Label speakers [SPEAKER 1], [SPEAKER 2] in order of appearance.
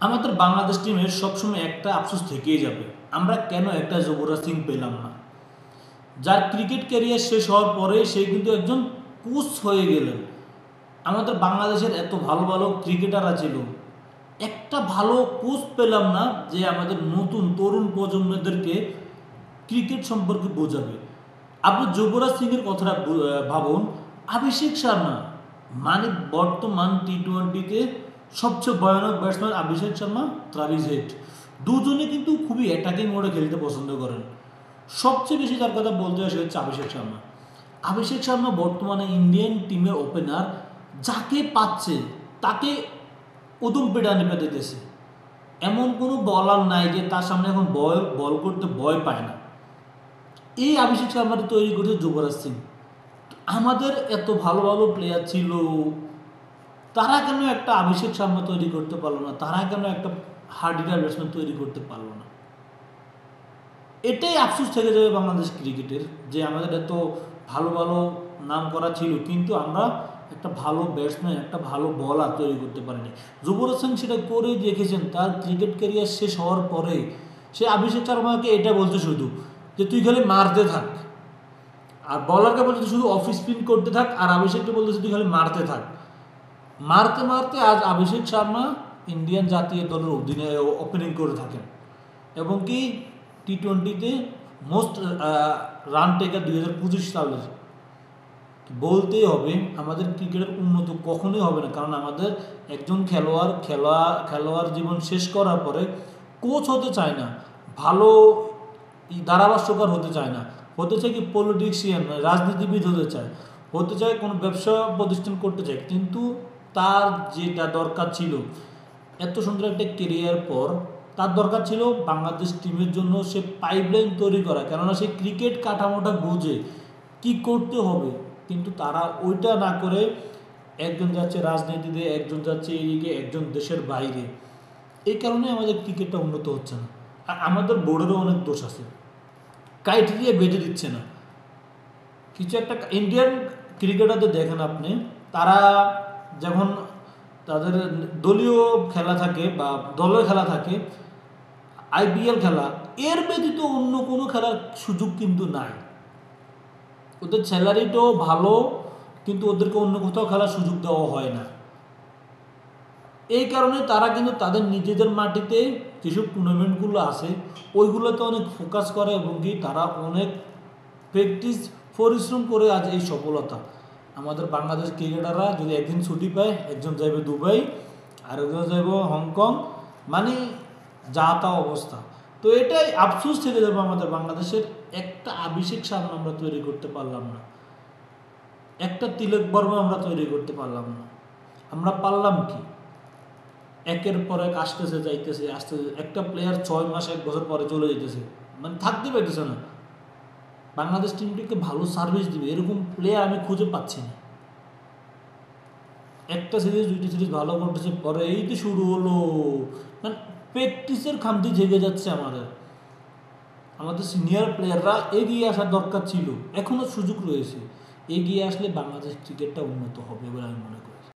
[SPEAKER 1] আমাদের বাংলাদেশ টিমের সবসময় একটা আফসোস থেকেই যাবে, আমরা কেন একটা যুবরাজ সিং পেলাম না। যার ক্রিকেট ক্যারিয়ার শেষ হওয়ার পরে সে কিন্তু একজন কোচ হয়ে গেলেন। আমাদের বাংলাদেশের এত ভালো ভালো ক্রিকেটাররা ছিল, একটা ভালো কোচ পেলাম না যে আমাদের নতুন তরুণ প্রজন্মদেরকে ক্রিকেট সম্পর্কে বোঝাবে। আপনি যুবরাজ সিংয়ের কথাটা ভাবুন, অভিষেক শর্মা মানে বর্তমান টি-20-তে সবচেয়ে ভয়ানক batsman Abhishek Sharma, Travis head দুজনে কিন্তু খুবই অ্যাটাকিং মোডে খেলতে পছন্দ করেন। সবচেয়ে বেশি তার কথা বলতে হয় সেটা হচ্ছে অভিষেক শর্মা। অভিষেক শর্মা বর্তমানে ইন্ডিয়ান টিমের ওপেনার, যাকে পাচ্ছে তাকে উদম পেটানি পেতে দিতেছে। এমন কোনো বলার নাই যে তার সামনে এখন বল করতে ভয় পায় না। এই অভিষেক শর্মাকে তৈরি করেছে যুবরাজ সিং। আমাদের এত ভালো ভালো প্লেয়ার ছিল, তারা কেন একটা অভিষেক শর্মা তৈরি করতে পারলো না? তারা কেন একটা হার্ডিটার ব্যাটসম্যান তৈরি করতে পারলো না? এটাই আফসোস থেকে যাবে বাংলাদেশ ক্রিকেটের, যে আমাদের এত ভালো ভালো নাম করা ছিল কিন্তু আমরা একটা ভালো ব্যাটসম্যান, একটা ভালো বলার তৈরি করতে পারিনি। যুবরাজ সিং সেটা করেই দেখেছেন। তার ক্রিকেট ক্যারিয়ার শেষ হওয়ার পরে সে অভিষেক শর্মাকে এটা বলছে শুধু যে তুই খালি মারতে থাক, আর বলারকে বলছে শুধু অফ স্পিন করতে থাক, আর অভিষেককে বলতেছে তুই খালি মারতে থাক। মারতে মারতে আজ অভিষেক শর্মা ইন্ডিয়ান জাতীয় দলের ওপেনিং করে থাকেন এবং কি টি-20-তে মোস্ট রান টেকার 2025 সালের। বলতেই হবে আমাদের ক্রিকেটের উন্নত কখনোই হবে না, কারণ আমাদের একজন খেলোয়াড় জীবন শেষ করার পরে কোচ হতে চায় না, ভালো ধারাভাষ্যকার হতে চায় না, হতে চায় কি পলিটিশিয়ান, রাজনীতিবিদ হতে চায় কোনো ব্যবসা প্রতিষ্ঠান করতে চায়। কিন্তু তার যেটা দরকার ছিল, এত সুন্দর একটা কেরিয়ার পর তার দরকার ছিল বাংলাদেশ টিমের জন্য সে পাইপলাইন তৈরি করা, কেননা সে ক্রিকেট কাঠামোটা বোঝে কি করতে হবে। কিন্তু তারা ওইটা না করে একজন যাচ্ছে রাজনীতিতে, একজন যাচ্ছে এদিকে, একজন দেশের বাইরে। এই কারণে আমাদের ক্রিকেটটা উন্নত হচ্ছে না। আর আমাদের বোর্ডেরও অনেক দোষ আছে, ক্রাইটেরিয়া বেঁধে দিচ্ছে না কিছু একটা। ইন্ডিয়ান ক্রিকেটারদের দেখেন আপনি, তারা যখন তাদের দলীয় খেলা থাকে বা দলের খেলা থাকে, আইপিএল খেলা, এর ব্যতীত অন্য কোনো খেলার সুযোগ কিন্তু নাই। ওদের স্যালারিটাও ভালো, কিন্তু ওদেরকে অন্য কোথাও খেলার সুযোগ দেওয়া হয় না। এই কারণে তারা কিন্তু তাদের নিজেদের মাটিতে যেসব টুর্নামেন্টগুলো আছে ওইগুলোতে অনেক ফোকাস করে এবং কি তারা অনেক প্র্যাকটিস পরিশ্রম করে আজ এই সফলতা। আমাদের বাংলাদেশ ক্রিকেটাররা যদি একদিন ছুটি পায়, একজন যাইবে দুবাই, আরেকজন যাইব হংকং, মানে যা তা অবস্থা। তো এটাই আফসোস থেকে যাবে আমাদের বাংলাদেশের, একটা অভিষেক শর্মা আমরা তৈরি করতে পারলাম না, একটা তিলক বর্মা আমরা তৈরি করতে পারলাম না। আমরা পারলাম কি? একের পর এক আসতেছে যাইতেছে, আসতেছে একটা প্লেয়ার 6 মাস 1 বছর পরে চলে যেতেছে, মানে থাকতে পারতেছে না। বাংলাদেশ টিমটিকে ভালো সার্ভিস দিবে এরকম প্লেয়ার আমি খুঁজে পাচ্ছি না। একটা সিরিজ 2টি সিরিজ ভালো করতেছে, পরে এই তো শুরু হলো, মানে প্র্যাকটিসের খামতি জেগে যাচ্ছে আমাদের। আমাদের সিনিয়র প্লেয়াররা এগিয়ে আসার দরকার ছিল, এখনও সুযোগ রয়েছে। এগিয়ে আসলে বাংলাদেশ ক্রিকেটটা উন্নত হবে বলে আমি মনে করি।